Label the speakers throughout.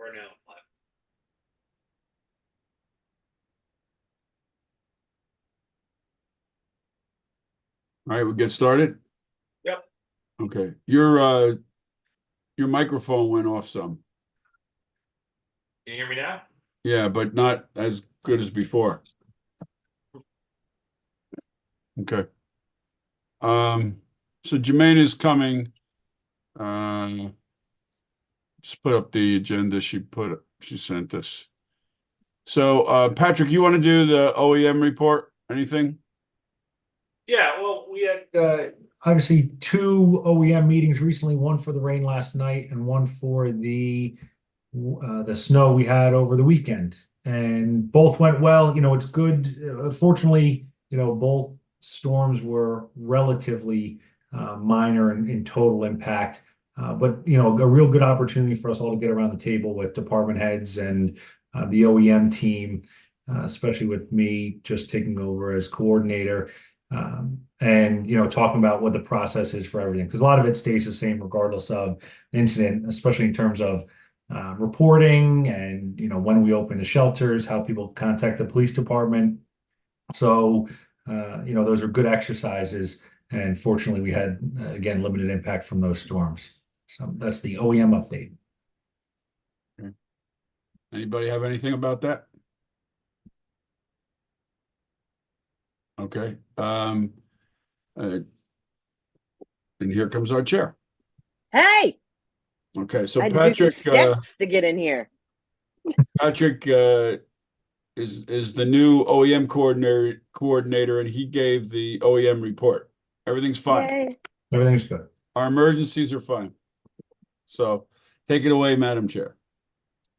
Speaker 1: are now live.
Speaker 2: All right, we'll get started.
Speaker 1: Yep.
Speaker 2: Okay. Your microphone went off some.
Speaker 1: Can you hear me now?
Speaker 2: Yeah, but not as good as before. Okay. So Jermaine is coming. Just put up the agenda she sent us. So Patrick, you want to do the OEM report? Anything?
Speaker 3: Yeah, well, we had obviously two OEM meetings recently, one for the rain last night and one for the snow we had over the weekend. And both went well. You know, it's good. Fortunately, you know, both storms were relatively minor in total impact. But, you know, a real good opportunity for us all to get around the table with department heads and the OEM team, especially with me just taking over as coordinator. And you know, talking about what the process is for everything, because a lot of it stays the same regardless of incident, especially in terms of reporting and, you know, when we open the shelters, how people contact the police department. So you know, those are good exercises, and fortunately we had again limited impact from those storms. So that's the OEM update.
Speaker 2: Anybody have anything about that? Okay. And here comes our chair.
Speaker 4: Hey,
Speaker 2: Okay, so
Speaker 4: I had to do some
Speaker 2: Patrick,
Speaker 4: steps to get in here.
Speaker 2: Patrick is the new OEM coordinator, and he gave the OEM report. Everything's fine.
Speaker 4: Yay.
Speaker 3: Everything's good.
Speaker 2: Our emergencies are fine. So take it away, Madam Chair.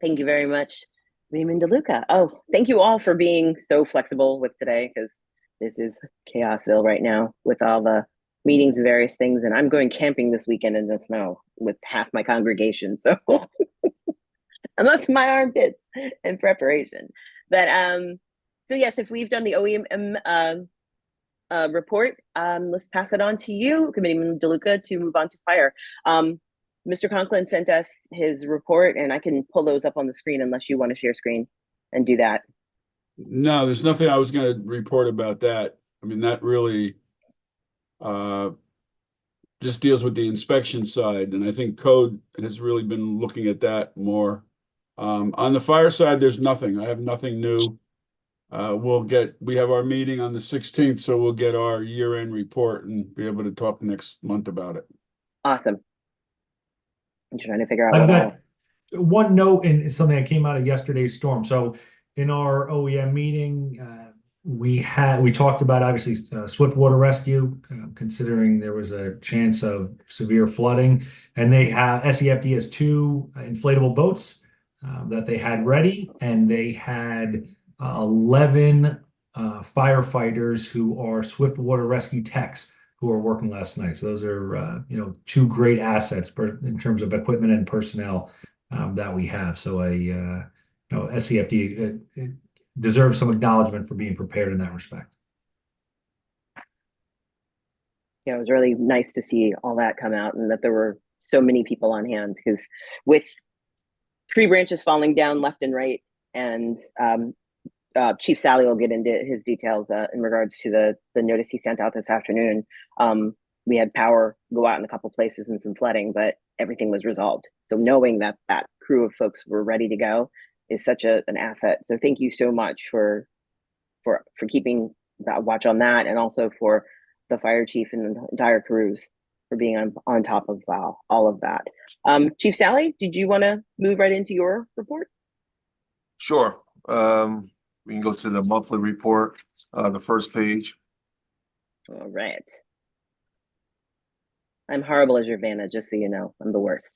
Speaker 4: Thank you very much, Raymond DeLuca. Oh, thank you all for being so flexible with today, because this is Chaosville right now with all the meetings and various things. And I'm going camping this weekend in the snow with half my congregation. So I'm up to my armpits in preparation. But so yes, if we've done the OEM report, let's pass it on to you, Committeeman DeLuca, to move on to fire. Mr. Conklin sent us his report, and I can pull those up on the screen unless you want to share screen and do that.
Speaker 2: No, there's nothing I was going to report about that. I mean, that really just deals with the inspection side, and I think code has really been looking at that more. On the fire side, there's nothing. I have nothing new. We have our meeting on the 16th, so we'll get our year-end report and be able to talk next month about it.
Speaker 4: Awesome. I'm trying to figure out
Speaker 3: I've
Speaker 4: what all.
Speaker 3: got one note and something that came out of yesterday's storm. So in our OEM meeting, we talked about obviously swift water rescue, considering there was a chance of severe flooding, and SEFD has two inflatable boats that they had ready, and they had 11 firefighters who are swift water rescue techs who are working last night. So those are you know, two great assets in terms of equipment and personnel that we have. So you know, SCFD deserves some acknowledgement for being prepared in that respect.
Speaker 4: Yeah, it was really nice to see all that come out, and that there were so many people on hand, because with tree branches falling down left and right, and Chief Sally will get into his details in regards to the notice he sent out this afternoon. We had power go out in a couple places and some flooding, but everything was resolved. So knowing that that crew of folks were ready to go is such an asset. So thank you so much for keeping that watch on that, and also for the fire chief and the entire crews for being on top of all of that. Chief Sally, did you want to move right into your report?
Speaker 5: Sure. We can go to the monthly report, the first page.
Speaker 4: All right. I'm horrible as your Vanna, just so you know. I'm the worst,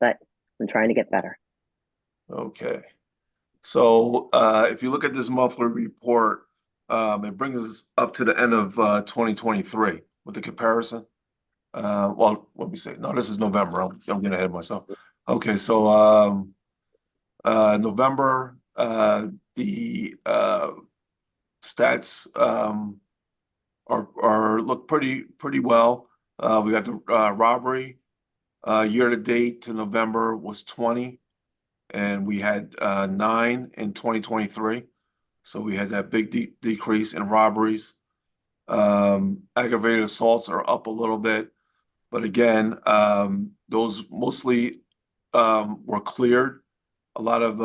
Speaker 4: but I'm trying to get better.
Speaker 5: Okay. So if you look at this monthly report, it brings us up to the end of 2023 with the comparison. Well, let me say, no, this is November. I'm getting ahead of myself. Okay, so November, the stats are look pretty well. We got the robbery year to date to November was 20, and we had 9 in 2023. So we had that big decrease in robberies. Aggravated assaults are up a little bit, but again, those mostly were cleared. A lot of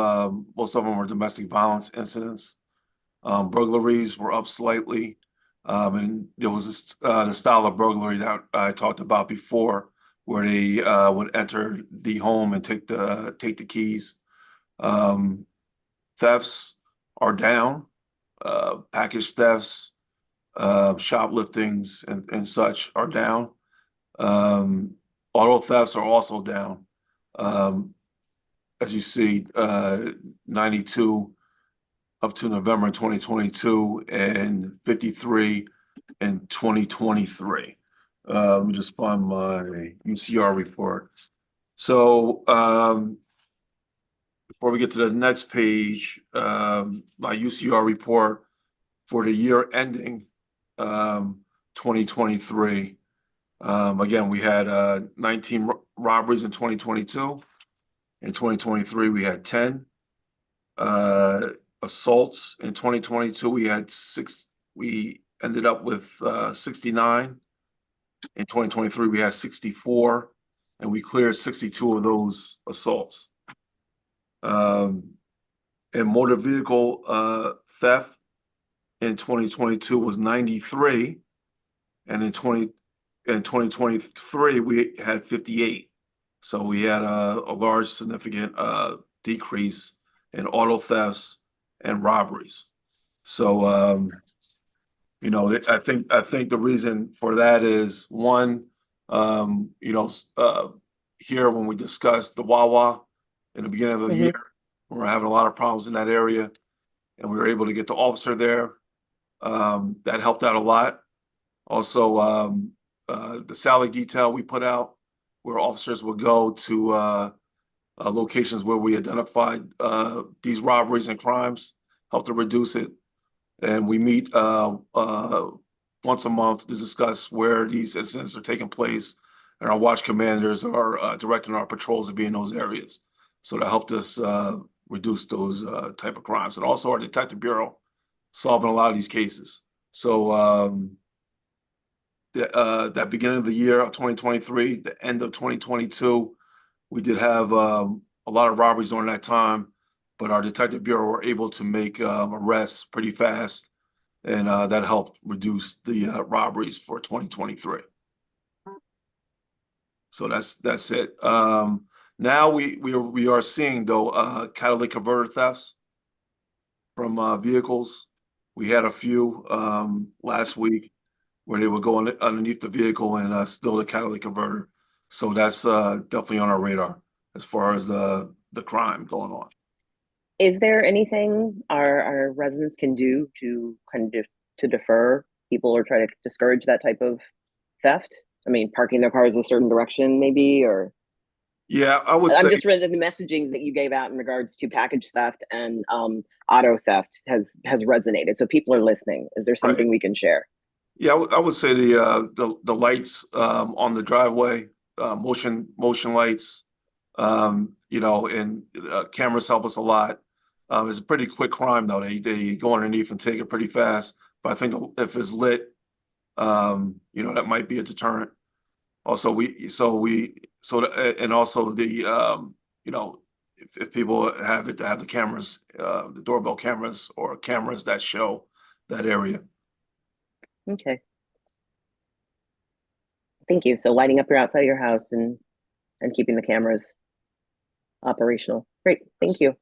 Speaker 5: most of them were domestic violence incidents. Burglaries were up slightly, and there was the style of burglary that I talked about before, where they would enter the home and take the keys. Thefts are down, package thefts, shopliftings and such are down. Auto thefts are also down. As you see, 92 up to November 2022 and 53 in 2023. Let me just find my UCR report. So before we get to the next page, my UCR report for the year ending 2023. Again, we had 19 robberies in 2022. In 2023, we had 10. Assaults in 2022, we had 6. We ended up with 69. In 2023, we had 64, and we cleared 62 of those assaults. And motor vehicle theft in 2022 was 93, and in 2023 we had 58. So we had a large, significant decrease in auto thefts and robberies. So you know, I think the reason for that is one, you know, here when we discussed the Wawa in the beginning of the year, we were having a lot of problems in that area, and we were able to get the officer there. That helped out a lot. Also, the Sally detail we put out, where officers would go to locations where we identified these robberies and crimes, helped to reduce it. And we meet once a month to discuss where these incidents are taking place, and our watch commanders are directing our patrols to be in those areas. So that helped us reduce those type of crimes, and also our detective bureau solving a lot of these cases. So that beginning of the year of 2023, the end of 2022, we did have a lot of robberies during that time, but our detective bureau were able to make arrests pretty fast, and that helped reduce the robberies for 2023. So that's it. Now we are seeing, though, catalytic converter thefts from vehicles. We had a few last week where they would go underneath the vehicle and steal the catalytic converter. So that's definitely on our radar as far as the crime going on.
Speaker 4: Is there anything our residents can do to kind of to defer people or try to discourage that type of theft? I mean, parking their cars a certain direction, maybe, or
Speaker 5: yeah, I would
Speaker 4: I'm
Speaker 5: say
Speaker 4: just read the messagings that you gave out in regards to package theft and auto theft has resonated. So people are listening. Is there something we can share?
Speaker 5: Yeah, I would say the lights on the driveway, motion lights, you know, and cameras help us a lot. It's a pretty quick crime though. They go underneath and take it pretty fast. But I think if it's lit, you know, that might be a deterrent. Also, and also the you know, if people have the cameras, the doorbell cameras or cameras that show that area.
Speaker 4: Okay. Thank you. So lighting up your outside of your house and keeping the cameras operational. Great. Thank you.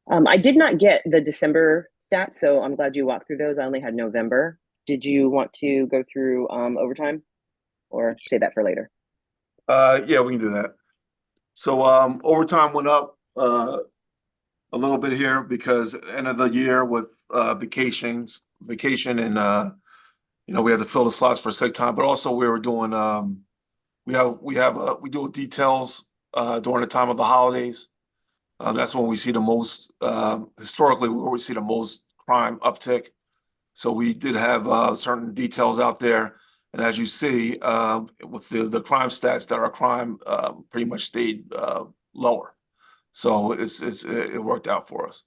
Speaker 4: I did not get the December stats, so I'm glad you walked through those. I only had November. Did you want to go through overtime or save that for later?
Speaker 5: Yeah, we can do that. So overtime went up a little bit here because end of the year with vacation and you know, we had to fill the slots for sick time, but also we were doing we do details during the time of the holidays. That's when we see the most historically where we see the most crime uptick. So we did have certain details out there, And as you see, with the crime stats, that our crime pretty much stayed lower. So it worked out for us.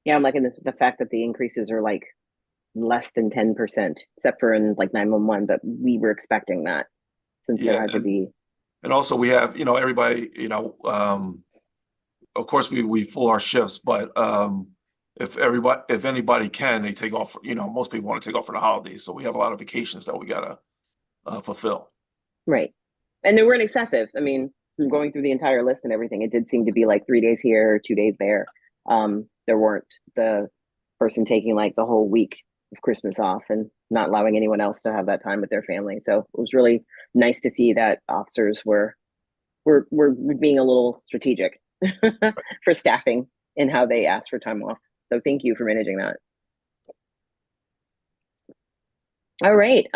Speaker 4: Yeah, I'm liking this, the fact that the increases are like less than 10%, except for in like 911, but we were expecting that since there
Speaker 5: Yeah,
Speaker 4: had to be.
Speaker 5: and also we have, everybody, of course we fill our shifts, but if anybody can, they take off, most people want to take off for the holidays. So we have a lot of vacations that we gotta fulfill.
Speaker 4: Right. And they weren't excessive. I mean, from going through the entire list and everything, it did seem to be like 3 days here, 2 days there. There weren't the person taking like the whole week of Christmas off and not allowing anyone else to have that time with their family. So it was really nice to see that officers were being a little strategic for staffing and how they asked for time off. So thank you for managing that. All right.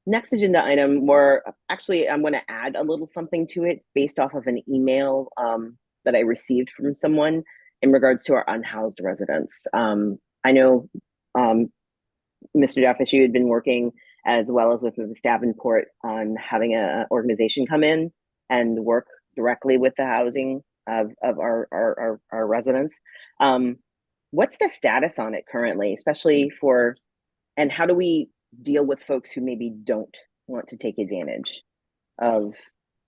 Speaker 4: Next agenda item, I'm going to add a little something to it based off of an email that I received from someone in regards to our unhoused residents. I know Mr. Jeffers, you had been working as well as with Ms. Davenport on having an organization come in and work directly with the housing of our residents. What's the status on it currently, especially and how do we deal with folks who maybe don't want to take advantage of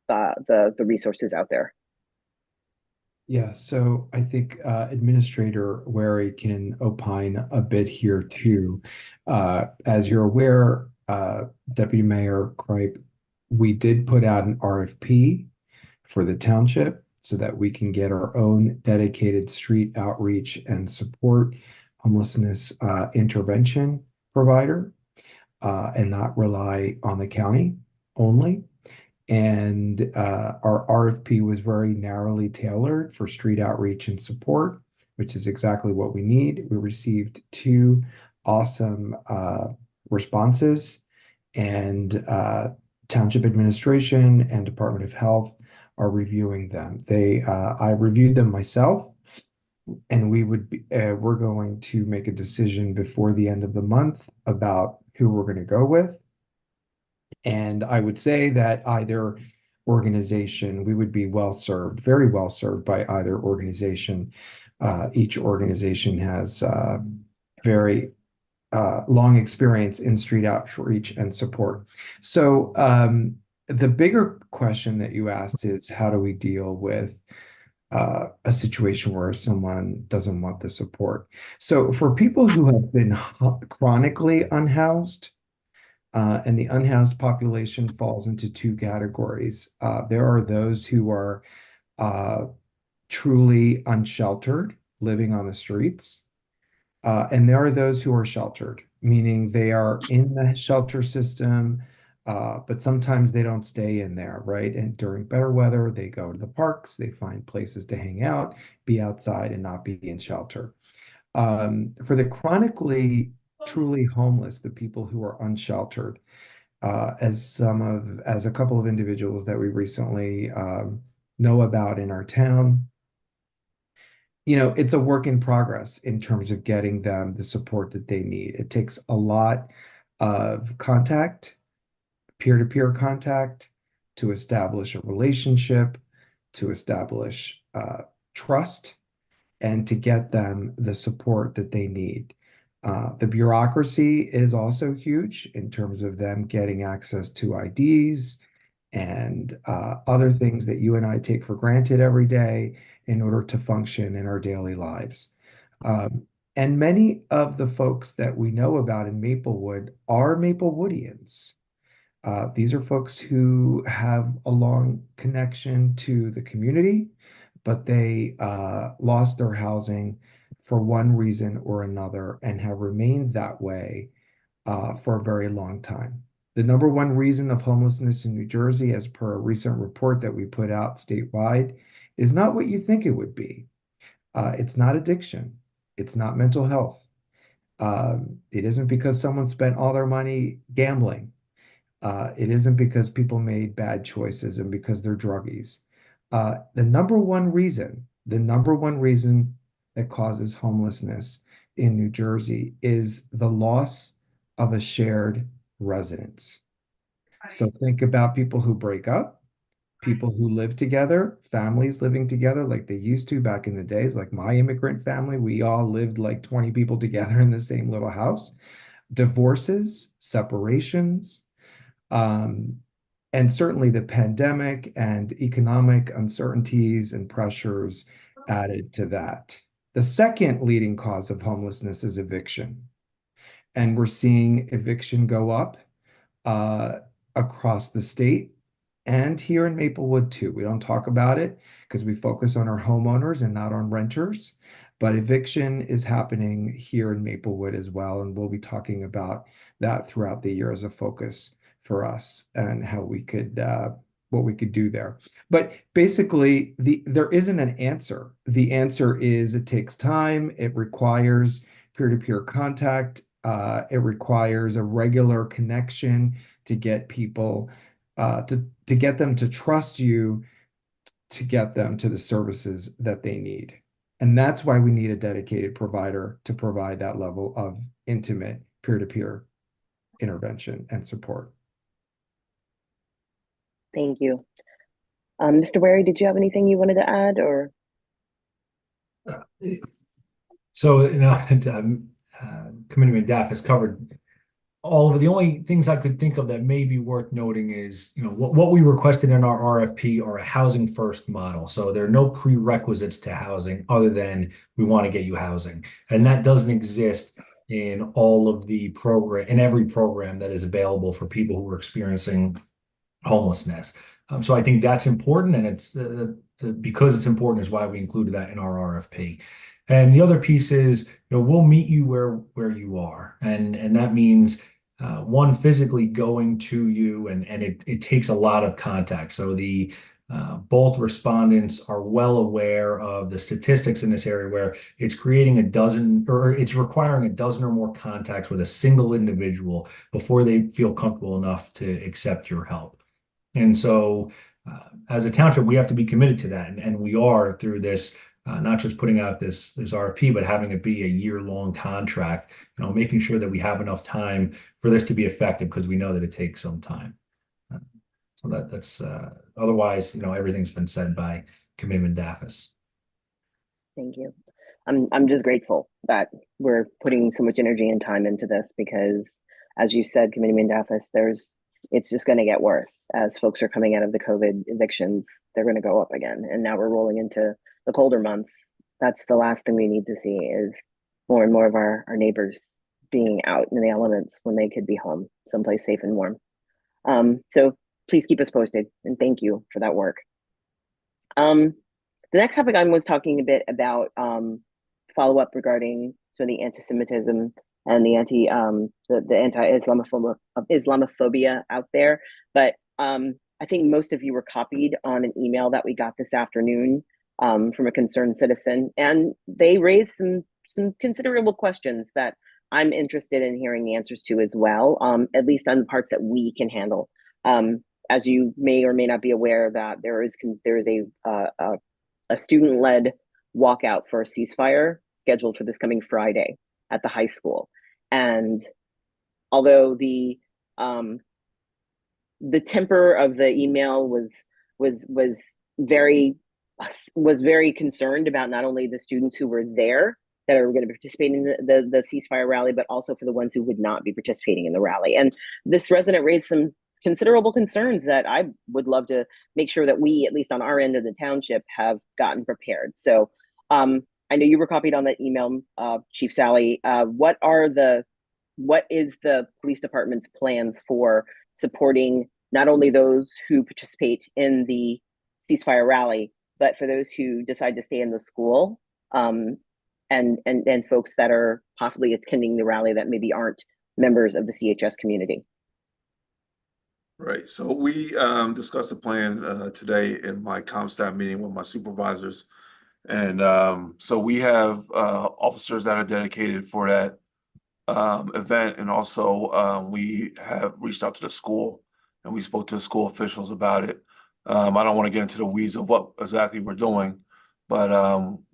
Speaker 4: the resources out there?
Speaker 6: Yeah, so I think Administrator Wary can opine a bit here too. As you're aware, Deputy Mayor Kripe, we did put out an RFP for the township so that we can get our own dedicated street outreach and support homelessness intervention provider and not rely on the county only. And our RFP was very narrowly tailored for street outreach and support, which is exactly what we need. We received 2 awesome responses, and Township Administration and Department of Health are reviewing them. I reviewed them myself, and we're going to make a decision before the end of the month about who we're going to go with. And I would say that either organization, we would be well served, very well served by either organization. Each organization has very long experience in street outreach and support. So the bigger question that you asked is, how do we deal with a situation where someone doesn't want the support? So for people who have been chronically unhoused, and the unhoused population falls into 2 categories. There are those who are truly unsheltered, living on the streets. And there are those who are sheltered, meaning they are in the shelter system, but sometimes they don't stay in there, right? And during better weather, they go to the parks, they find places to hang out, be outside, and not be in shelter. For the chronically truly homeless, the people who are unsheltered, as a couple of individuals that we recently know about in our town, it's a work in progress in terms of getting them the support that they need. It takes a lot of contact, peer-to-peer contact, to establish a relationship, to establish trust, and to get them the support that they need. The bureaucracy is also huge in terms of them getting access to IDs and other things that you and I take for granted every day in order to function in our daily lives. And many of the folks that we know about in Maplewood are Maplewoodians. These are folks who have a long connection to the community, but they lost their housing for one reason or another and have remained that way for a very long time. The number one reason of homelessness in New Jersey, as per a recent report that we put out statewide, is not what you think it would be. It's not addiction. It's not mental health. It isn't because someone spent all their money gambling. It isn't because people made bad choices and because they're druggies. The number one reason the number one reason that causes homelessness in New Jersey is the loss of a shared residence. So think about people who break up, people who live together, families living together like they used to back in the days, like my immigrant family, we all lived like 20 people together in the same little house. Divorces, separations, and certainly the pandemic and economic uncertainties and pressures added to that. The second leading cause of homelessness is eviction. And we're seeing eviction go up across the state and here in Maplewood too. We don't talk about it because we focus on our homeowners and not on renters. But eviction is happening here in Maplewood as well. And we'll be talking about that throughout the year as a focus for us and how we could what we could do there. But basically, there isn't an answer. The answer is it takes time. It requires peer-to-peer contact. It requires a regular connection to get people to get them to trust you, to get them to the services that they need. And that's why we need a dedicated provider to provide that level of intimate peer-to-peer intervention and support.
Speaker 4: Thank you. Mr. Wary, did you have anything you wanted to add, or?
Speaker 3: So, Committeeman Daff has covered all of it. The only things I could think of that may be worth noting is, what we requested in our RFP are a housing first model. So there are no prerequisites to housing other than we want to get you housing. And that doesn't exist in all of the in every program that is available for people who are experiencing homelessness. So I think that's important, and it's because it's important is why we included that in our RFP. And the other piece is, we'll meet you where you are, and that means one, physically going to you, and it takes a lot of contact. So the both respondents are well aware of the statistics in this area where it's creating it's requiring a dozen or more contacts with a single individual before they feel comfortable enough to accept your help. And so as a township, we have to be committed to that. And we are through this, not just putting out this RFP, but having it be a year-long contract, making sure that we have enough time for this to be effective, because we know that it takes some time. So that's otherwise, everything's been said by Committeeman Daffis.
Speaker 4: Thank you. I'm just grateful that we're putting so much energy and time into this, because as you said, Committeeman Daffis, it's just going to get worse as folks are coming out of the COVID evictions. They're going to go up again. And now we're rolling into the colder months. That's the last thing we need to see, is more and more of our neighbors being out in the elements when they could be home, someplace safe and warm. So please keep us posted, and thank you for that work. The next topic I was talking a bit about follow-up regarding some of the anti-Semitism and the anti-Islamophobia out there. But I think most of you were copied on an email that we got this afternoon from a concerned citizen, and they raised some considerable questions that I'm interested in hearing the answers to as well, at least on the parts that we can handle. As you may or may not be aware, that there is a student-led walkout for a ceasefire scheduled for this coming Friday at the high school. And although the temper of the email was very concerned about not only the students who were there that are going to participate in the ceasefire rally, but also for the ones who would not be participating in the rally. And this resident raised some considerable concerns that I would love to make sure that we, at least on our end of the township, have gotten prepared. So I know you were copied on that email, Chief Sally. What is the police department's plans for supporting not only those who participate in the ceasefire rally, but for those who decide to stay in the school, and folks that are possibly attending the rally that maybe aren't members of the CHS community?
Speaker 5: Right. So we discussed the plan today in my ComStat meeting with my supervisors. And so we have officers that are dedicated for that event. And also we have reached out to the school, and we spoke to the school officials about it. I don't want to get into the weeds of what exactly we're doing, But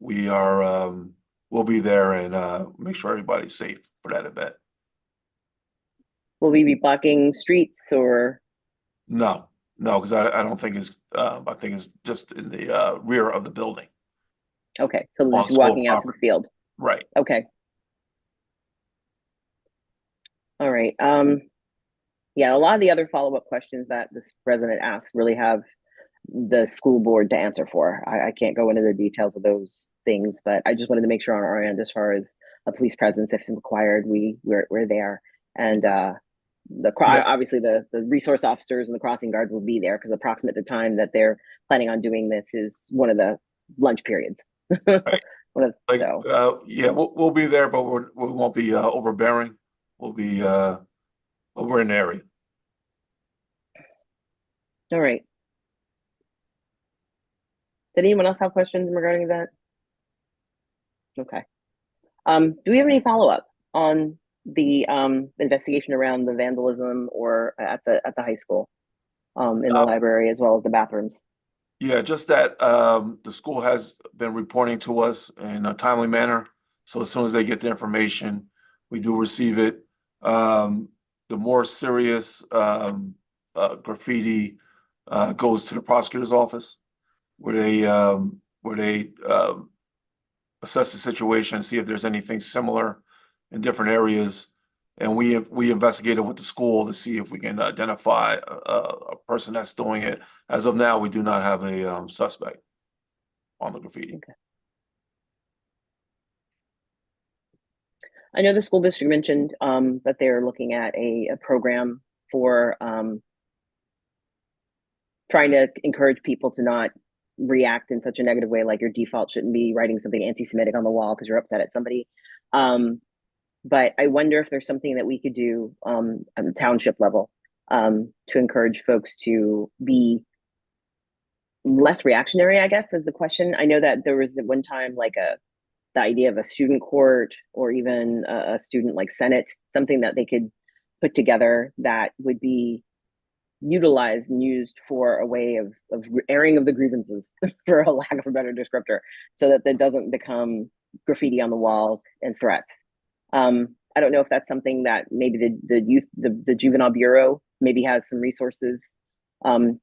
Speaker 5: we'll be there and make sure everybody's safe for that event.
Speaker 4: Will we be blocking streets or?
Speaker 5: No, because I don't think it's I think it's just in the rear of the building.
Speaker 4: Okay, so
Speaker 5: On
Speaker 4: just
Speaker 5: school
Speaker 4: walking out to the
Speaker 5: property.
Speaker 4: field.
Speaker 5: Right.
Speaker 4: Okay. All right. Yeah, a lot of the other follow-up questions that this resident asked really have the school board to answer for. I can't go into the details of those things, but I just wanted to make sure on our end, as far as a police presence, if required, we're there. And
Speaker 5: Yeah.
Speaker 4: obviously the resource officers and the crossing guards will be there because approximate the time that they're planning on doing this is one of the lunch periods.
Speaker 5: Right. Like,
Speaker 4: So
Speaker 5: yeah, we'll be there, but we won't be overbearing. We'll be we're in the area.
Speaker 4: all right. Did anyone else have questions regarding that? Okay. Do we have any follow-up on the investigation around the vandalism or at the high school, in the library as well as the bathrooms?
Speaker 5: Yeah, just that the school has been reporting to us in a timely manner. So as soon as they get the information, we do receive it. The more serious graffiti goes to the prosecutor's office, where they assess the situation, see if there's anything similar in different areas. And we investigated with the school to see if we can identify a person that's doing it. As of now, we do not have a suspect on the graffiti.
Speaker 4: Okay. I know the school district mentioned that they're looking at a program for trying to encourage people to not react in such a negative way, like your default shouldn't be writing something anti-Semitic on the wall because you're upset at somebody. But I wonder if there's something that we could do on the township level to encourage folks to be less reactionary, I guess, is the question. I know that there was at one time like the idea of a student court or even a student like Senate, something that they could put together that would be utilized and used for a way of airing of the grievances, for a lack of a better descriptor, so that it doesn't become graffiti on the walls and threats. I don't know if that's something that maybe the juvenile bureau maybe has some resources to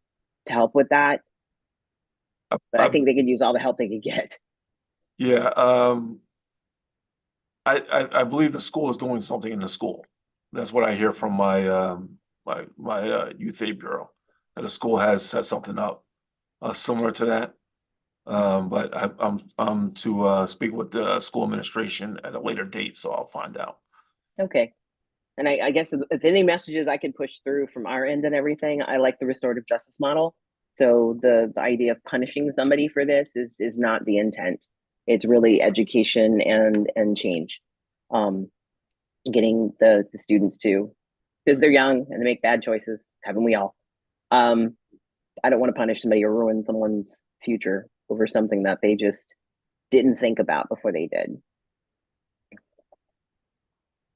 Speaker 4: help with that. But I think they could use all the help they could get.
Speaker 5: Yeah, I believe the school is doing something in the school. That's what I hear from my my youth aid bureau, that the school has set something up similar to that. But I'm to speak with the school administration at a later date, so I'll find out.
Speaker 4: Okay. And I guess if any messages I can push through from our end and everything, I like the restorative justice model. So the idea of punishing somebody for this is not the intent. It's really education and change. Getting the students to, because they're young and they make bad choices, haven't we all? I don't want to punish somebody or ruin someone's future over something that they just didn't think about before they did.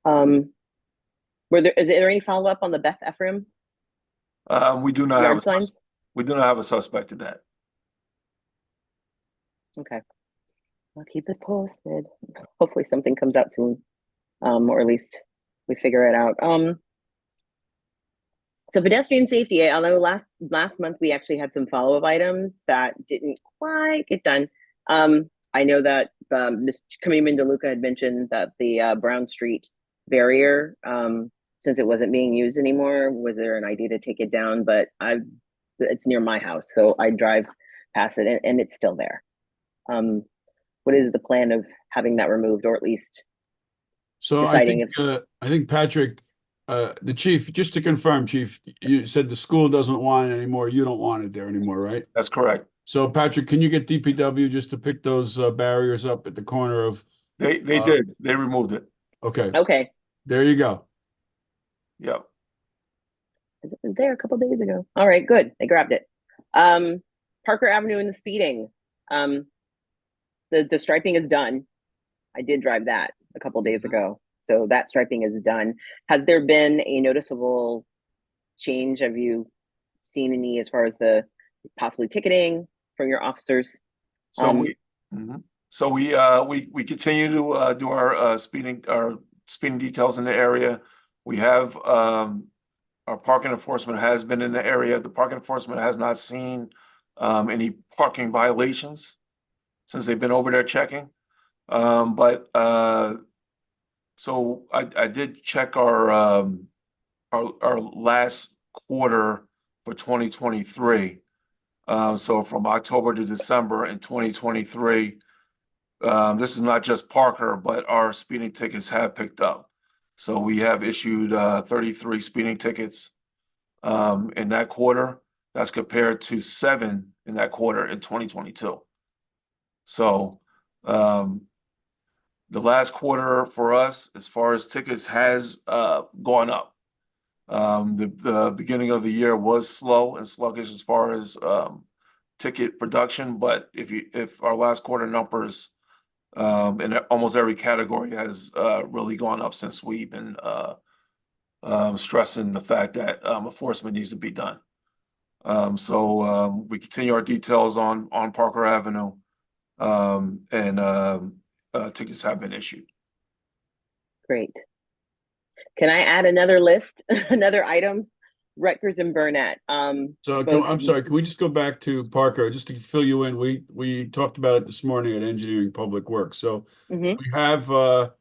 Speaker 4: Is there any follow-up on the Beth Ephraim
Speaker 5: We do not
Speaker 4: yard
Speaker 5: have
Speaker 4: signs?
Speaker 5: we do not have a suspect in that.
Speaker 4: Okay. I'll keep us posted. Hopefully something comes out soon. Or at least we figure it out. So pedestrian safety, although last month we actually had some follow-up items that didn't quite get done. I know that Ms. Committeeman DeLuca had mentioned that the Brown Street barrier, since it wasn't being used anymore, was there an idea to take it down? But it's near my house, so I drive past it and it's still there. What is the plan of having that removed, or at least
Speaker 2: So
Speaker 4: deciding
Speaker 2: I think Patrick, the chief, just to confirm, chief, you said the school doesn't want it anymore. You don't want it there anymore, right?
Speaker 5: That's correct.
Speaker 2: So Patrick, can you get DPW just to pick those barriers up at the corner of?
Speaker 5: They did. They removed it.
Speaker 2: Okay,
Speaker 4: Okay,
Speaker 2: there you go.
Speaker 5: Yep.
Speaker 4: it was there a couple days ago. All right, good. They grabbed it. Parker Avenue and the speeding. The striping is done. I did drive that a couple days ago. So that striping is done. Has there been a noticeable change? Have you seen any as far as the possibly ticketing from your officers?
Speaker 5: So Mhm. So we continue to do our speeding details in the area. We have our parking enforcement has been in the area. The parking enforcement has not seen any parking violations since they've been over there checking. But so I did check our last quarter for 2023. So from October to December in 2023, this is not just Parker, but our speeding tickets have picked up. So we have issued 33 speeding tickets in that quarter. That's compared to 7 in that quarter in 2022. So the last quarter for us, as far as tickets, has gone up. The beginning of the year was slow and sluggish as far as ticket production, but if our last quarter numbers in almost every category has really gone up since we've been stressing the fact that enforcement needs to be done. So we continue our details on Parker Avenue, and tickets have been issued.
Speaker 4: Great. Can I add another list, another item? Rutgers and Burnett.
Speaker 2: So
Speaker 4: both
Speaker 2: I'm sorry, can we just go back to Parker, just to fill you in? We talked about it this morning at Engineering Public Works. So
Speaker 4: Mhm.
Speaker 2: we have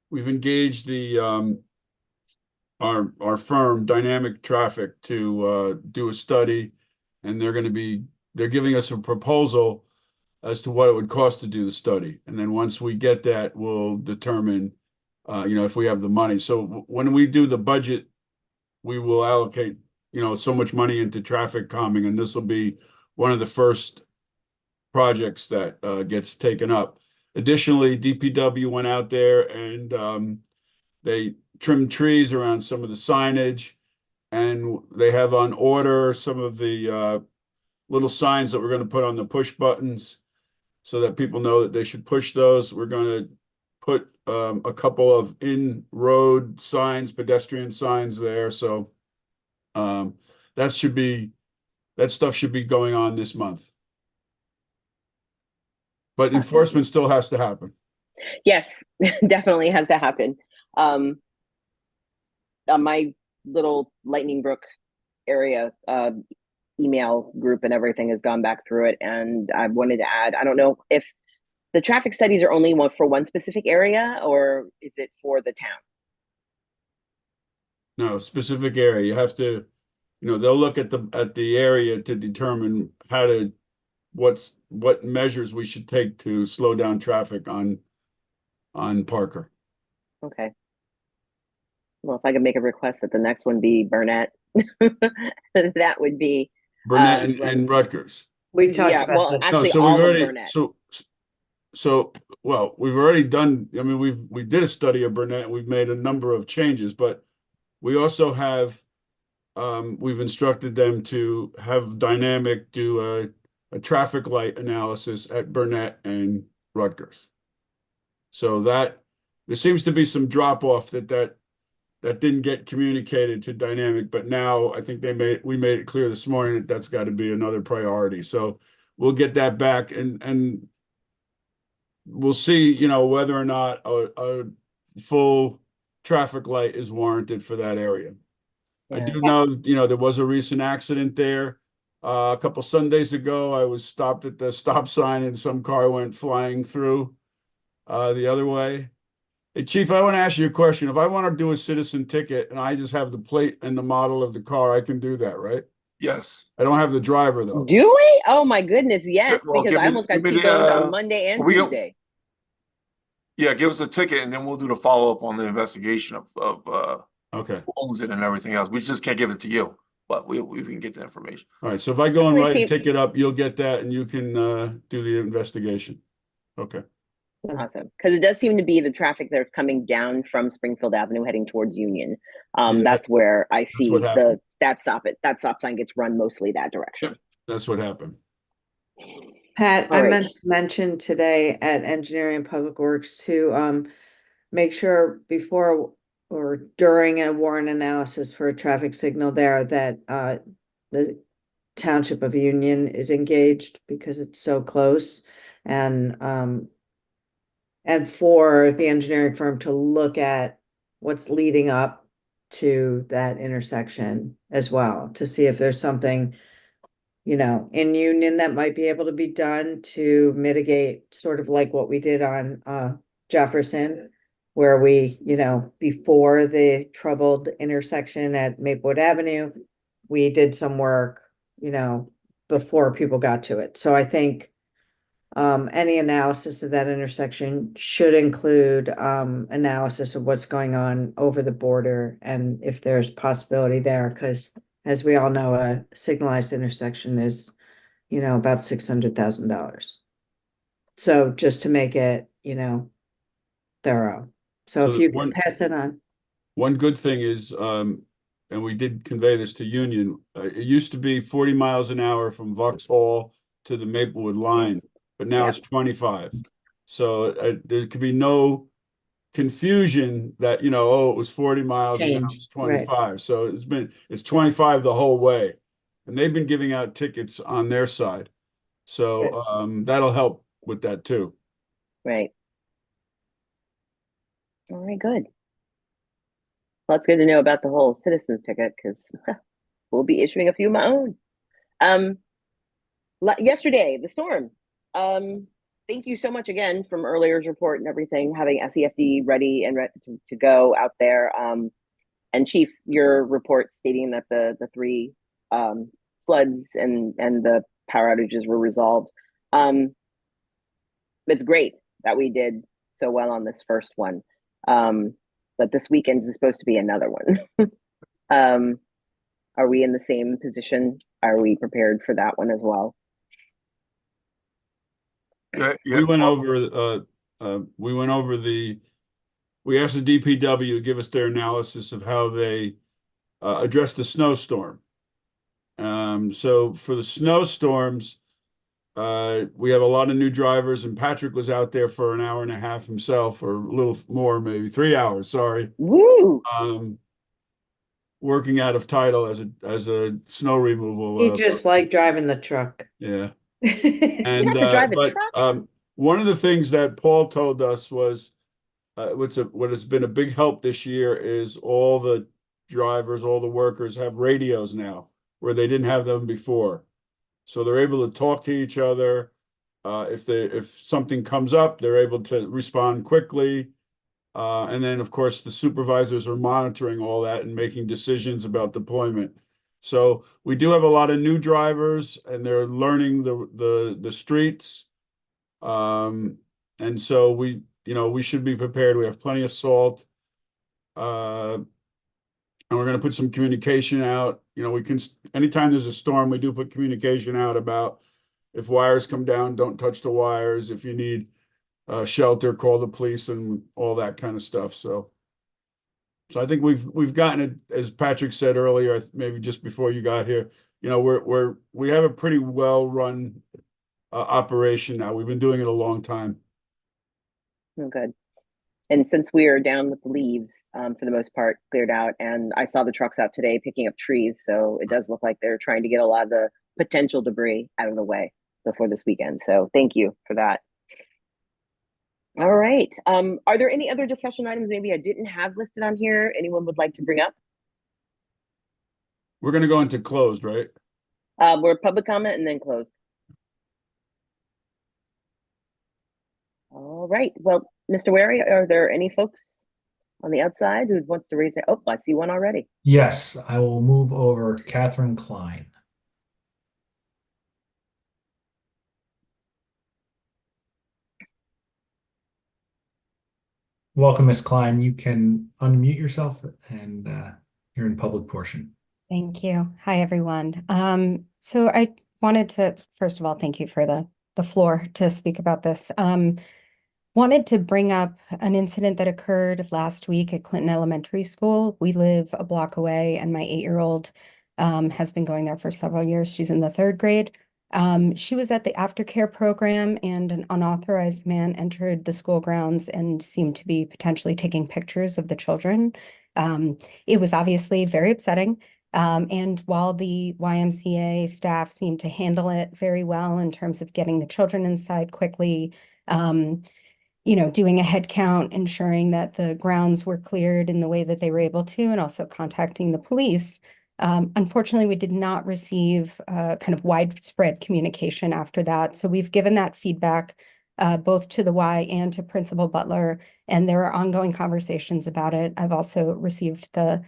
Speaker 2: we've engaged the our firm Dynamic Traffic to do a study, and they're giving us a proposal as to what it would cost to do the study. And then once we get that, we'll determine if we have the money. So when we do the budget, we will allocate, so much money into traffic calming, and this will be one of the first projects that gets taken up. Additionally, DPW went out there and they trimmed trees around some of the signage, and they have on order some of the little signs that we're going to put on the push buttons so that people know that they should push those. We're going to put a couple of in-road signs, pedestrian signs there. So that stuff should be going on this month. But enforcement still has to happen.
Speaker 4: Yes, definitely has to happen. My little Lightning Brook area email group and everything has gone back through it, and I wanted to add, I don't know if the traffic studies are only for one specific area, or is it for the town?
Speaker 2: No, specific area. You have to, they'll look at the area to determine what measures we should take to slow down traffic on Parker.
Speaker 4: Okay. Well, if I could make a request that the next one be Burnett, that would be
Speaker 2: Burnett and Rutgers.
Speaker 7: We talked
Speaker 4: yeah.
Speaker 7: about
Speaker 4: Well,
Speaker 7: that.
Speaker 4: actually,
Speaker 2: so
Speaker 4: all
Speaker 2: we've
Speaker 4: of
Speaker 2: already
Speaker 4: Burnett.
Speaker 2: well, we've already done. I mean, we did a study of Burnett. We've made a number of changes, but we also have we've instructed them to have Dynamic do a traffic light analysis at Burnett and Rutgers. So that there seems to be some drop off that didn't get communicated to Dynamic, but now I think we made it clear this morning that that's got to be another priority. So we'll get that back and we'll see, whether or not a full traffic light is warranted for that area. I
Speaker 4: Yeah.
Speaker 2: do know, there was a recent accident there. A couple Sundays ago, I was stopped at the stop sign and some car went flying through the other way. Hey, Chief, I want to ask you a question. If I want to do a citizen ticket and I just have the plate and the model of the car, I can do that, right?
Speaker 5: Yes.
Speaker 2: I don't have the driver though.
Speaker 4: Do we? Oh my goodness, yes!
Speaker 5: Well,
Speaker 4: because I almost got
Speaker 5: give me
Speaker 4: T-boned
Speaker 5: the,
Speaker 4: on Monday and
Speaker 5: we-
Speaker 4: Tuesday.
Speaker 5: Yeah, give us a ticket and then we'll do the follow-up on the investigation of
Speaker 2: Okay.
Speaker 5: who owns it and everything else. We just can't give it to you, but we can get the information.
Speaker 2: All right. So if I go and
Speaker 4: Definitely
Speaker 2: write a
Speaker 4: see-
Speaker 2: ticket up, you'll get that and you can do the investigation. Okay.
Speaker 4: Awesome, because it does seem to be the traffic that's coming down from Springfield Avenue heading towards Union.
Speaker 2: Yeah,
Speaker 4: That's where I see
Speaker 2: what happened.
Speaker 4: that stop sign gets run mostly that direction.
Speaker 2: That's what happened.
Speaker 7: Pat,
Speaker 4: All
Speaker 7: I
Speaker 4: right.
Speaker 7: meant to mention today at Engineering and Public Works to make sure before or during a warrant analysis for a traffic signal there that the Township of Union is engaged because it's so close. and for the engineering firm to look at what's leading up to that intersection as well, to see if there's something, you know, in Union that might be able to be done to mitigate, sort of like what we did on Jefferson, where we, you know, before the troubled intersection at Maplewood Avenue, we did some work, you know, before people got to it. So I think any analysis of that intersection should include analysis of what's going on over the border and if there's possibility there, because as we all know, a signalized intersection is, you know, about $600,000. So just to make it, you know, thorough. So
Speaker 2: So
Speaker 7: if
Speaker 2: the
Speaker 7: you could
Speaker 2: one-
Speaker 7: pass it on.
Speaker 2: One good thing is, and we did convey this to Union, it used to be 40 miles an hour from Vauxhall to the Maplewood line, but now it's 25. So there could be no confusion that, you know, oh, it was 40 miles and now
Speaker 7: Change,
Speaker 2: it's 25. So it's 25 the whole way. And they've been giving out tickets on their side. So that'll help with that too.
Speaker 4: Right. All right, good. Well, it's good to know about the whole citizens ticket because we'll be issuing a few of my own. Yesterday, the storm. Thank you so much again from earlier's report and everything, having SEFD ready and to go out there. And Chief, your report stating that the three floods and the power outages were resolved. It's great that we did so well on this first one. But this weekend is supposed to be another one. Are we in the same position? Are we prepared for that one as well?
Speaker 5: Yeah,
Speaker 2: We went over we asked the DPW to give us their analysis of how they addressed the snowstorm. So for the snowstorms, we have a lot of new drivers, and Patrick was out there for an hour and a half himself, or a little more, maybe 3 hours, sorry.
Speaker 4: Woo!
Speaker 2: Working out of Tidal as a snow removal.
Speaker 7: He just liked driving the truck.
Speaker 2: Yeah.
Speaker 4: You
Speaker 2: And
Speaker 4: have to drive a
Speaker 2: but
Speaker 4: truck?
Speaker 2: one of the things that Paul told us was what has been a big help this year is all the drivers, all the workers have radios now where they didn't have them before. So they're able to talk to each other. If something comes up, they're able to respond quickly. And then, of course, the supervisors are monitoring all that and making decisions about deployment. So we do have a lot of new drivers, and they're learning the streets. And so we should be prepared. We have plenty of salt. And we're going to put some communication out. You know, we can, anytime there's a storm, we do put communication out about if wires come down, don't touch the wires. If you need shelter, call the police and all that kind of stuff. So I think we've gotten it, as Patrick said earlier, maybe just before you got here, you know, we have a pretty well run operation now. We've been doing it a long time.
Speaker 4: Oh, good. And since we are down with the leaves, for the most part, cleared out, and I saw the trucks out today picking up trees, so it does look like they're trying to get a lot of the potential debris out of the way before this weekend. So thank you for that. All right. Are there any other discussion items maybe I didn't have listed on here? Anyone would like to bring up?
Speaker 2: We're going to go into closed, right?
Speaker 4: We're public comment and then closed. All right. Well, Mr. Wary, are there any folks on the outside who wants to raise their, oh, I see one already.
Speaker 3: Yes, I will move over Catherine Klein. Welcome, Ms. Klein. You can unmute yourself and you're in public portion.
Speaker 8: Thank you. Hi, everyone. So I wanted to, first of all, thank you for the floor to speak about this. Wanted to bring up an incident that occurred last week at Clinton Elementary School. We live a block away, and my 8-year-old has been going there for several years. She's in the 3rd grade. She was at the aftercare program, and an unauthorized man entered the school grounds and seemed to be potentially taking pictures of the children. It was obviously very upsetting. And while the YMCA staff seemed to handle it very well in terms of getting the children inside quickly, doing a head count, ensuring that the grounds were cleared in the way that they were able to, and also contacting the police. Unfortunately, we did not receive kind of widespread communication after that. So we've given that feedback both to the Y and to Principal Butler, and there are ongoing conversations about it. I've also received the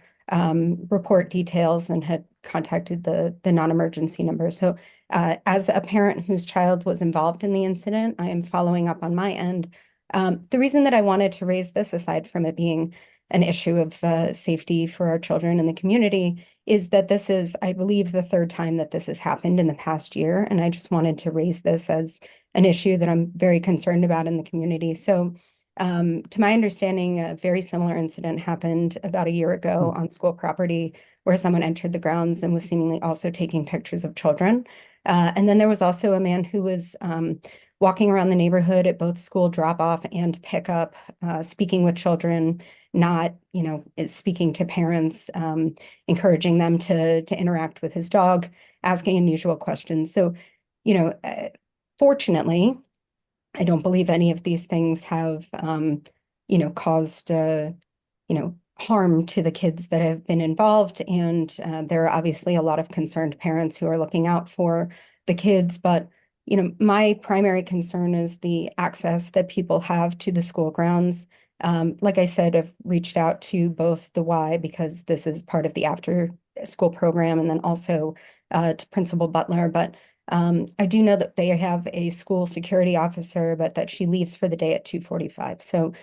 Speaker 8: report details and had contacted the non-emergency number. So as a parent whose child was involved in the incident, I am following up on my end. The reason that I wanted to raise this, aside from it being an issue of safety for our children in the community, is that this is, I believe, the third time that this has happened in the past year. And I just wanted to raise this as an issue that I'm very concerned about in the community. So to my understanding, a very similar incident happened about a year ago on school property where someone entered the grounds and was seemingly also taking pictures of children. And then there was also a man who was walking around the neighborhood at both school drop-off and pickup, speaking with children, not, speaking to parents, encouraging them to interact with his dog, asking unusual questions. So, fortunately, I don't believe any of these things have, caused, harm to the kids that have been involved. And there are obviously a lot of concerned parents who are looking out for the kids. But, my primary concern is the access that people have to the school grounds. Like I said, I've reached out to both the Y because this is part of the after school program, and then also to Principal Butler. But I do know that they have a school security officer, but that she leaves for the day at 2:45. So,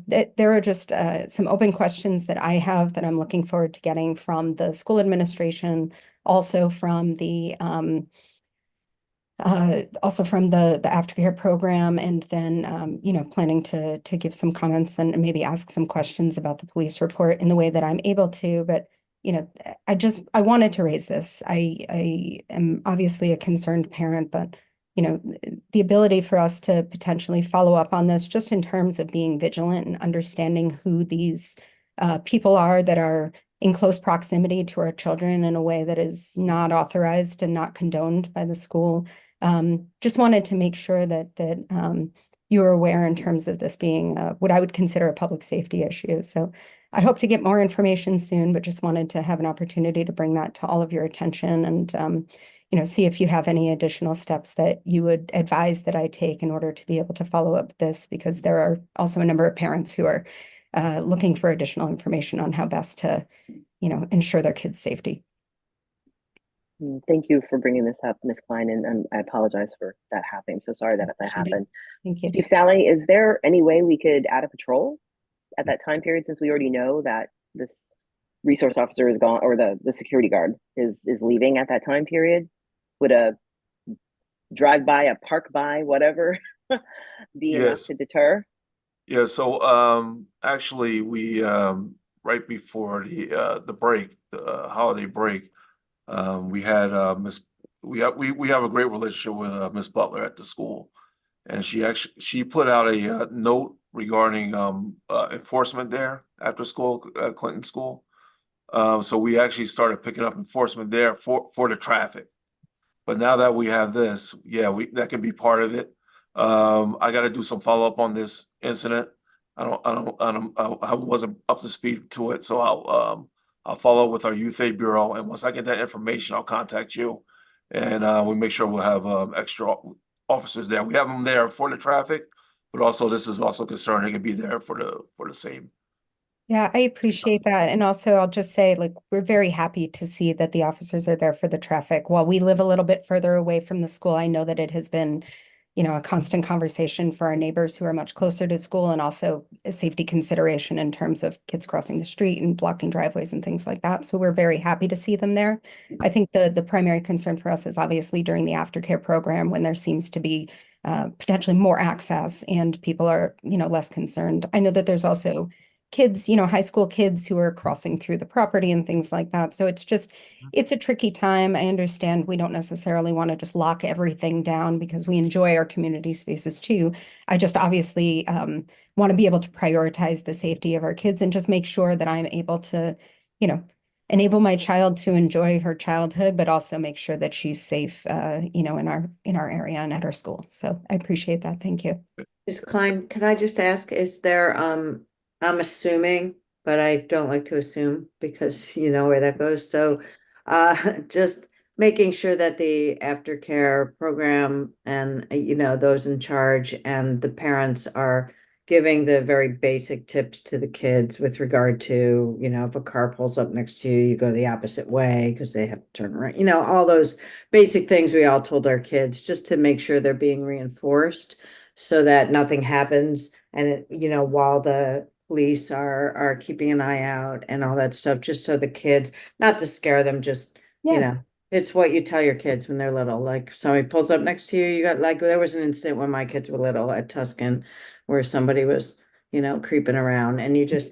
Speaker 8: there are just some open questions that I have that I'm looking forward to getting from the school administration, also from the aftercare program, and then planning to give some comments and maybe ask some questions about the police report in the way that I'm able to. But I wanted to raise this. I am obviously a concerned parent, but the ability for us to potentially follow up on this, just in terms of being vigilant and understanding who these people are that are in close proximity to our children in a way that is not authorized and not condoned by the school. Just wanted to make sure that you are aware in terms of this being what I would consider a public safety issue. So I hope to get more information soon, but just wanted to have an opportunity to bring that to all of your attention and see if you have any additional steps that you would advise that I take in order to be able to follow up this, because there are also a number of parents who are looking for additional information on how best to, ensure their kids' safety.
Speaker 4: Thank you for bringing this up, Ms. Klein, and I apologize for that happening. I'm so sorry that happened.
Speaker 8: Thank you.
Speaker 4: Chief Sally, is there any way we could add a patrol at that time period, since we already know that this resource officer is gone, or the security guard is leaving at that time period? Would a drive by, a park by, whatever be enough
Speaker 5: Yes.
Speaker 4: to deter?
Speaker 5: Yeah, so actually we right before the break, the holiday break, we had we have a great relationship with Miss Butler at the school, and she put out a note regarding enforcement there after school at Clinton School. So we actually started picking up enforcement there for the traffic. But now that we have this, yeah, that can be part of it. I got to do some follow up on this incident. I wasn't up to speed to it, so I'll follow up with our Youth Aid Bureau, and once I get that information, I'll contact you, and we make sure we'll have extra officers there. We have them there for the traffic, but also this is also concerning to be there for the same.
Speaker 8: Yeah, I appreciate that. And also, I'll just say, we're very happy to see that the officers are there for the traffic. While we live a little bit further away from the school, I know that it has been, a constant conversation for our neighbors who are much closer to school, and also a safety consideration in terms of kids crossing the street and blocking driveways and things like that. So we're very happy to see them there. I think the primary concern for us is obviously during the aftercare program, when there seems to be potentially more access and people are, less concerned. I know that there's also kids, high school kids who are crossing through the property and things like that. So it's a tricky time. I understand we don't necessarily want to just lock everything down, because we enjoy our community spaces too. I just obviously want to be able to prioritize the safety of our kids and just make sure that I'm able to, enable my child to enjoy her childhood, but also make sure that she's safe, you know, in our area and at our school. So I appreciate that. Thank you.
Speaker 7: Ms. Klein, can I just ask, is there, I'm assuming, but I don't like to assume because you know where that goes. So, just making sure that the aftercare program and, you know, those in charge and the parents are giving the very basic tips to the kids with regard to, you know, if a car pulls up next to you, you go the opposite way because they have to turn around, you know, all those basic things we all told our kids just to make sure they're being reinforced so that nothing happens. And it, you know, while the police are keeping an eye out and all that stuff, just so the kids, not to scare them, just, you
Speaker 8: Yeah.
Speaker 7: know, it's what you tell your kids when they're little. Like somebody pulls up next to you, you got like, there was an incident when my kids were little at Tuscan where somebody was, you know, creeping around and you just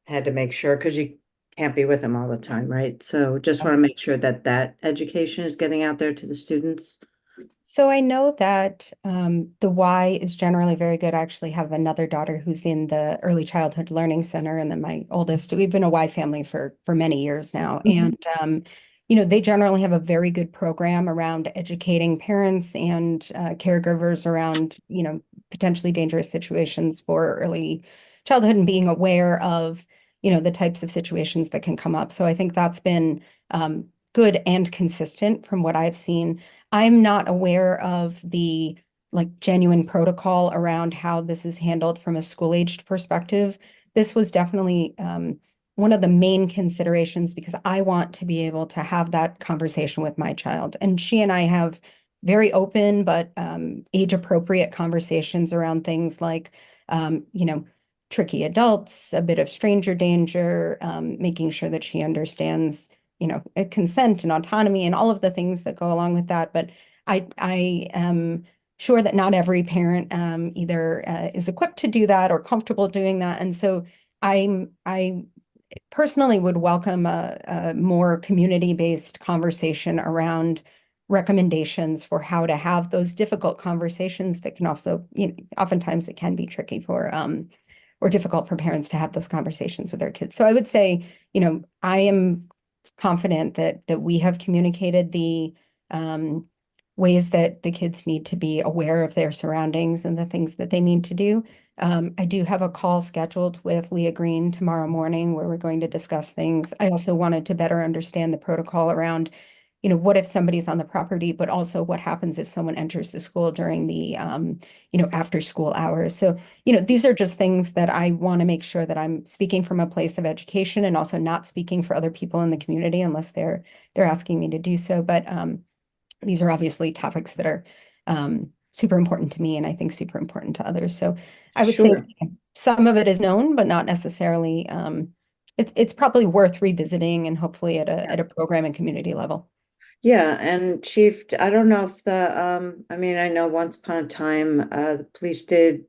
Speaker 7: had to make sure because you can't be with them all the time, right? So just want to make sure that that education is getting out there to the students.
Speaker 8: So I know that the Y is generally very good. I actually have another daughter who's in the Early Childhood Learning Center, and then my oldest, we've been a Y family for many years now.
Speaker 7: Mhm.
Speaker 8: And you know, they generally have a very good program around educating parents and caregivers around, you know, potentially dangerous situations for early childhood and being aware of, you know, the types of situations that can come up. So I think that's been good and consistent from what I've seen. I'm not aware of the like genuine protocol around how this is handled from a school-aged perspective. This was definitely one of the main considerations because I want to be able to have that conversation with my child. And she and I have very open but age-appropriate conversations around things like, you know, tricky adults, a bit of stranger danger, making sure that she understands, you know, consent and autonomy and all of the things that go along with that. But I am sure that not every parent either is equipped to do that or comfortable doing that. And so I personally would welcome a more community-based conversation around recommendations for how to have those difficult conversations that can also, you know, oftentimes it can be tricky for or difficult for parents to have those conversations with their kids. So I would say, you know, I am confident that we have communicated the ways that the kids need to be aware of their surroundings and the things that they need to do. I do have a call scheduled with Leah Green tomorrow morning where we're going to discuss things. I also wanted to better understand the protocol around, you know, what if somebody's on the property, but also what happens if someone enters the school during the, you know, after school hours. So, you know, these are just things that I want to make sure that I'm speaking from a place of education and also not speaking for other people in the community unless they're asking me to do so. But these are obviously topics that are super important to me and I think super important to others. So I would say
Speaker 7: Sure.
Speaker 8: some of it is known, but not necessarily. It's probably worth revisiting and hopefully at a program and community level.
Speaker 7: Yeah, and Chief, I don't know if I mean, I know once upon a time, the police did,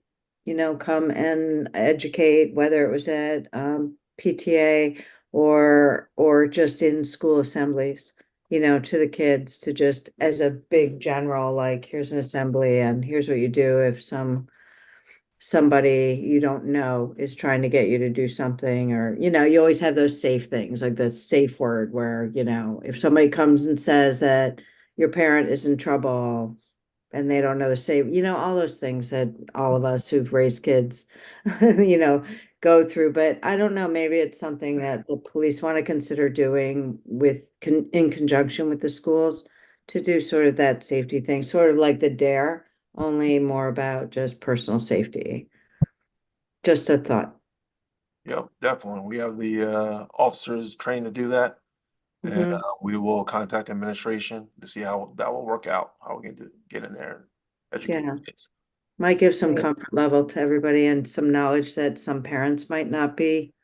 Speaker 7: you know, come and educate, whether it was at PTA or just in school assemblies, you know, to the kids to just as a big general, like here's an assembly and here's what you do if somebody you don't know is trying to get you to do something, or you know, you always have those safe things like the safe word where, you know, if somebody comes and says that your parent is in trouble and they don't know the safe, you know, all those things that all of us who've raised kids you know, go through. But I don't know, maybe it's something that the police want to consider doing with in conjunction with the schools to do sort of that safety thing, sort of like the DARE, only more about just personal safety. Just a thought.
Speaker 5: Yep, definitely. We have the officers trained to do that. And
Speaker 7: Mhm.
Speaker 5: we will contact administration to see how that will work out, how we can get in there and educate
Speaker 7: Yeah.
Speaker 5: kids.
Speaker 7: Might give some
Speaker 4: Right.
Speaker 7: comfort level to everybody and some knowledge that some parents might not be.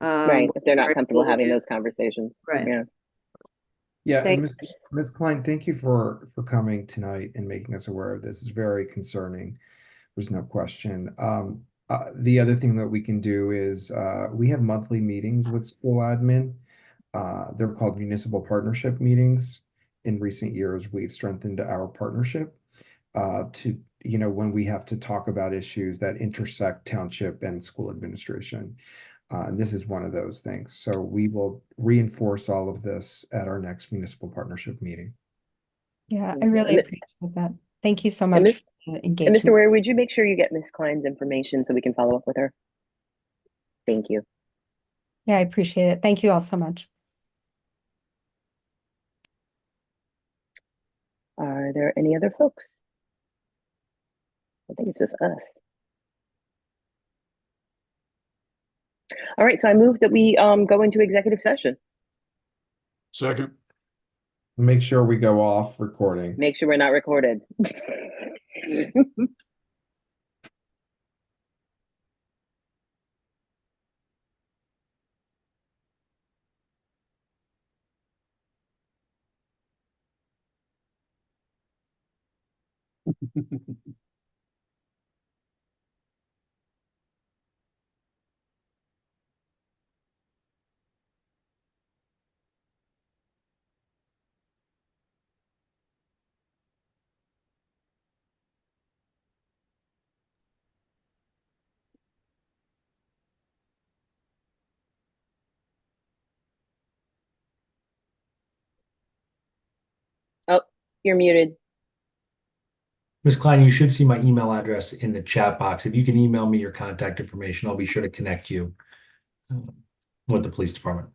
Speaker 4: Right, if they're not
Speaker 7: very
Speaker 4: comfortable
Speaker 7: cool with
Speaker 4: having
Speaker 7: it.
Speaker 4: those conversations.
Speaker 7: Right.
Speaker 4: Yeah.
Speaker 6: Yeah, and
Speaker 7: Thank
Speaker 6: Ms. Klein, thank you for coming tonight and making us aware of this. It's very concerning. There's no question. The other thing that we can do is we have monthly meetings with school admin. They're called municipal partnership meetings. In recent years, we've strengthened our partnership to, you know, when we have to talk about issues that intersect township and school administration. And this is one of those things. So we will reinforce all of this at our next municipal partnership meeting.
Speaker 8: Yeah, I
Speaker 4: Mhm.
Speaker 8: really
Speaker 4: And
Speaker 8: appreciate that. Thank you so
Speaker 4: and
Speaker 8: much
Speaker 4: Miss-
Speaker 8: for the
Speaker 4: And Mr.
Speaker 8: engagement.
Speaker 4: Ware, would you make sure you get Miss Klein's information so we can follow up with her? Thank you.
Speaker 8: Yeah, I appreciate it. Thank you all so much.
Speaker 4: Are there any other folks? I think it's just us. All right, so I move that we go into executive session.
Speaker 2: Second.
Speaker 6: Make sure we go off recording.
Speaker 4: Make sure we're not recorded. Oh, you're muted.
Speaker 3: Ms. Klein, you should see my email address in the chat box. If you can email me your contact information, I'll be sure to connect you with the police department.